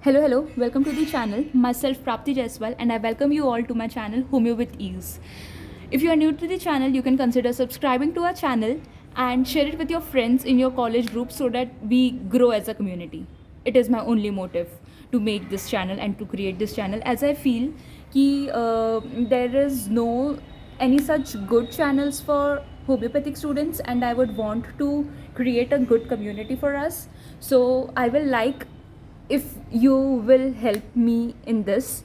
Hello, welcome to the channel. Myself Prapti Jaiswal and I welcome you all to my channel Homeo with Ease. If you are new to the channel, you can consider subscribing to our channel and share it with your friends in your college group so that we grow as a community. It is my only motive to make this channel and to create this channel, as I feel there is no any such good channels for homeopathic students, and I would want to create a good community for us. So I will like if you will help me in this.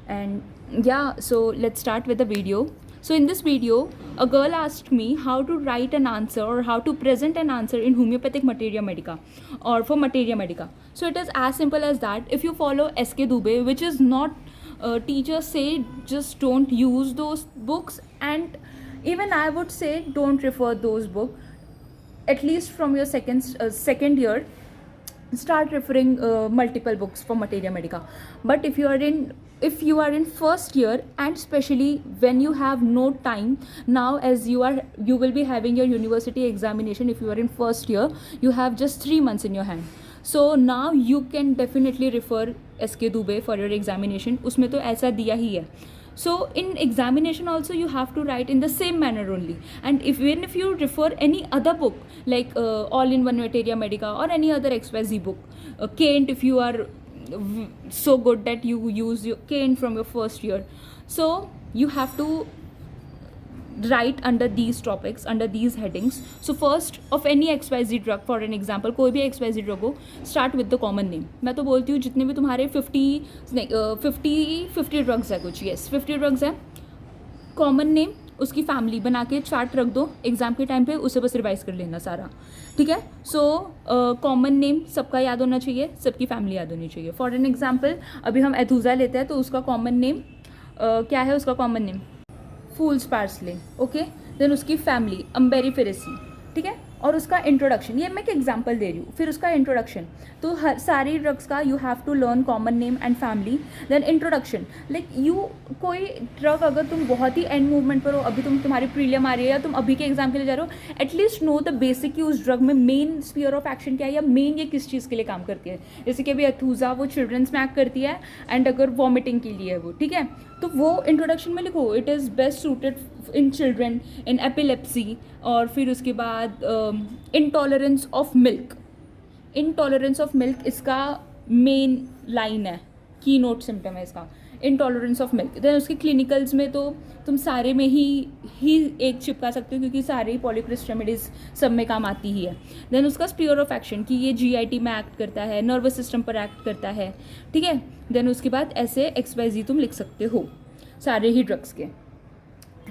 And yeah, so let's start with the video. So in this video, a girl asked me how to write an answer or how to present an answer in homeopathic materia medica or for materia medica. So it is as simple as that. If you follow SK Dubey, which is not teachers say just don't use those books, and even I would say don't refer those books at least from your second year. Start referring multiple books for materia medica. But if you are in first year, and especially when you have no time now, as you will be having your university examination. If you are in first year, you have just 3 months in your hand, so now you can definitely refer SK Dubey for your examination. उसमें तो ऐसा दिया ही है. So in examination also you have to write in the same manner only. And even if you refer any other book like all in one materia medica or any other XYZ book, Kent, if you are so good that you use your Kent from your first year, so you have to write under these topics, under these headings. So first of any XYZ drug, for an example कोई भी XYZ drug हो, start with the common name. मैं तो बोलती हूँ जितने भी तुम्हारे 50 ड्रग्स है कुछ, yes 50 ड्रग्स है, कॉमन नेम उसकी फैमिली बना के चार्ट रख दो, एग्जाम के टाइम पे उसे बस रिवाइज कर लेना सारा, ठीक है. सो कॉमन नेम सबका याद होना चाहिए, सबकी फैमिली याद होनी चाहिए. फॉर एन एग्जाम्पल अभी हम एथूजा लेते हैं, तो उसका कॉमन नेम क्या है, उसका कॉमन नेम फूल्स पार्सले, ओके. देन उसकी फैमिली अम्बेरी फेरेसी, ठीक है. और उसका इंट्रोडक्शन, ये मैं एक एग्जांपल दे रही हूँ. फिर उसका इंट्रोडक्शन, तो हर सारी ड्रग्स का you have to learn common name and family. Then introduction, like you कोई ड्रग अगर तुम बहुत ही एंड मूवमेंट पर हो, अभी तुम्हारी प्रीलियम आ रही है या तुम अभी के एग्जाम के लिए जा रहे हो, एटलीस्ट नो द बेसिक कि उस ड्रग में मेन स्फीयर ऑफ एक्शन क्या है, या मेन ये किस चीज़ के लिए काम करती है. जैसे कि अभी अथूजा वो चिल्ड्रंस में एक्ट करती है, एंड अगर वॉमिटिंग के लिए है वो, ठीक है, तो वो इंट्रोडक्शन में लिखो it is best suited in children in epilepsy. और फिर उसके बाद intolerance of milk. Intolerance of milk इसका मेन लाइन है, की नोट सिम्टम है इसका, इंटॉलरेंस ऑफ मिल्क. देन उसके क्लिनिकल्स में तो तुम सारे में ही एक चिपका सकते हो, क्योंकि सारे ही पॉलीक्रिस्ट रेमेडीज सब में काम आती ही है. देन उसका स्पीयर ऑफ एक्शन कि ये GIT में एक्ट करता है, नर्वस सिस्टम पर एक्ट करता है, ठीक है. देन उसके बाद ऐसे XYZ तुम लिख सकते हो सारे ही ड्रग्स के.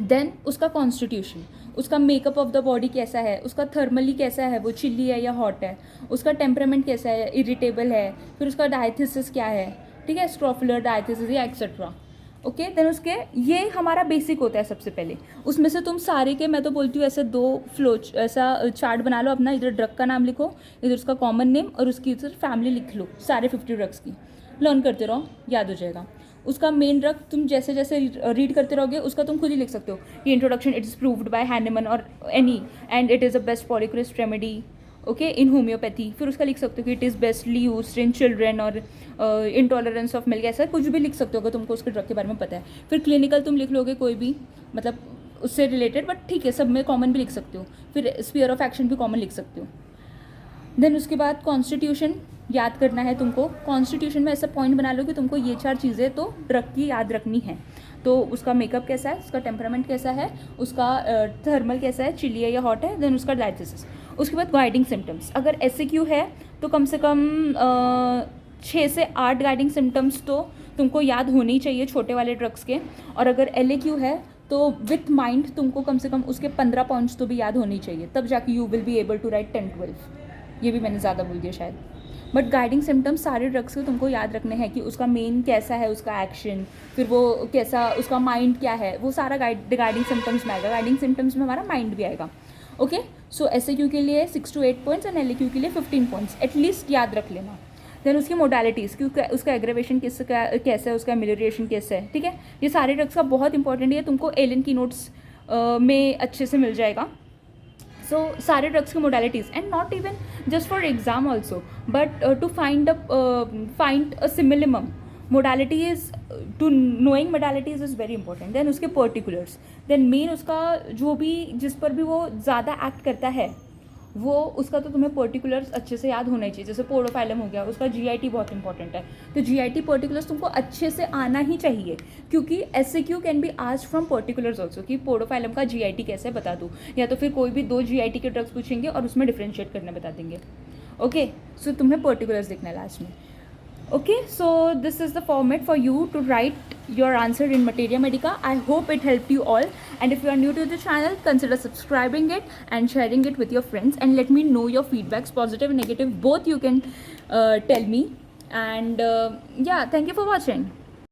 देन उसका कॉन्स्टिट्यूशन, उसका मेकअप ऑफ द बॉडी कैसा है, उसका थर्मली कैसा है, वो चिल्ली है या हॉट है, उसका टेम्परामेंट कैसा है, इरिटेबल है, फिर उसका डायथिसिस क्या है, ठीक है, स्ट्रोफुलर डायथिसिस या एक्सेट्रा, ओके. देन उसके ये हमारा बेसिक होता है सबसे पहले. उसमें से तुम सारे के, मैं तो बोलती हूँ ऐसे 2 ऐसा चार्ट बना लो अपना, इधर ड्रग का नाम लिखो, इधर उसका कॉमन नेम और उसकी इधर फैमिली लिख लो, सारे 50 ड्रग्स की लर्न करते रहो, याद हो जाएगा. उसका मेन ड्रग तुम जैसे जैसे रीड करते रहोगे उसका तुम खुद ही लिख सकते हो कि introduction it is proved by Hahnemann और एनी, and it is a best polychrest remedy, okay, in homeopathy. फिर उसका लिख सकते हो कि it is bestly used in children और इंटॉलरेंस ऑफ मिल्क, ऐसा कुछ भी लिख सकते हो अगर तुमको उसके ड्रग के बारे में पता है. फिर क्लिनिकल तुम लिख लोगे कोई भी, मतलब उससे रिलेटेड, बट ठीक है सब में कॉमन भी लिख सकते हो. फिर स्फीयर ऑफ एक्शन भी कॉमन लिख सकते हो. देन उसके बाद कॉन्स्टिट्यूशन याद करना है तुमको. कॉन्स्टिट्यूशन में ऐसा पॉइंट बना लो कि तुमको ये 4 चीज़ें तो ड्रग की याद रखनी है. तो उसका मेकअप कैसा है, उसका टेम्परामेंट कैसा है, उसका थर्मल कैसा है, चिली है या हॉट है, देन उसका डायथिसिस. उसके बाद गाइडिंग सिम्टम्स, अगर SAQ है तो कम से कम 6 से 8 गाइडिंग सिम्टम्स तो तुमको याद होने ही चाहिए छोटे वाले ड्रग्स के. और अगर LAQ है तो विथ माइंड तुमको कम से कम उसके 15 पॉइंट्स तो भी याद होने चाहिए, तब जाके you will be able to write 10-12. ये भी मैंने ज़्यादा बोल दिया शायद, बट गाइडिंग सिम्टम्स सारे ड्रग्स को तुमको याद रखने हैं कि उसका मेन कैसा है, उसका एक्शन, फिर वो कैसा, उसका माइंड क्या है, वो सारा गाइडिंग सिम्टम्स में आएगा. गाइडिंग सिम्टम्स में हमारा माइंड भी आएगा, ओके. सो SAQ के लिए 6 to 8 पॉइंट्स एंड LAQ के लिए 15 पॉइंट्स एटलीस्ट याद रख लेना. देन उसकी मोडालिटीज़ कि उसका एग्रेवेशन कैसा है, उसका एमिलियरेशन कैसा है, ठीक है. ये सारे ड्रग्स का बहुत इंपॉर्टेंट है, तुमको एलन की नोट्स में अच्छे से मिल जाएगा. So सारे ड्रग्स की modalities and not even just for exam also but to find a similimum modality is to knowing modalities is very important. Then उसके पर्टिकुलर्स, देन मेन उसका जो भी जिस पर भी वो ज़्यादा एक्ट करता है वो उसका तो तुम्हें पर्टिकुलर्स अच्छे से याद होना ही चाहिए. जैसे पोडोफाइलम हो गया, उसका जीआईटी बहुत इंपॉर्टेंट है. तो जीआईटी पर्टिकुलर्स तुमको अच्छे से आना ही चाहिए, क्योंकि SCQ can be asked from particulars also कि पोडोफाइलम का जीआईटी कैसे बता दूँ, या तो फिर कोई भी 2 जीआईटी के ड्रग्स पूछेंगे और उसमें डिफ्रेंशिएट करने बता देंगे. ओके, सो तुम्हें पर्टिकुलर्स दिखना है लास्ट में. Okay, so this is the format for you to write your answer in Materia Medica. I hope it helped you all, and if you are new to the channel, consider subscribing it and sharing it with your friends, and let me know your feedbacks, positive and negative, both you can tell me. And yeah, thank you for watching.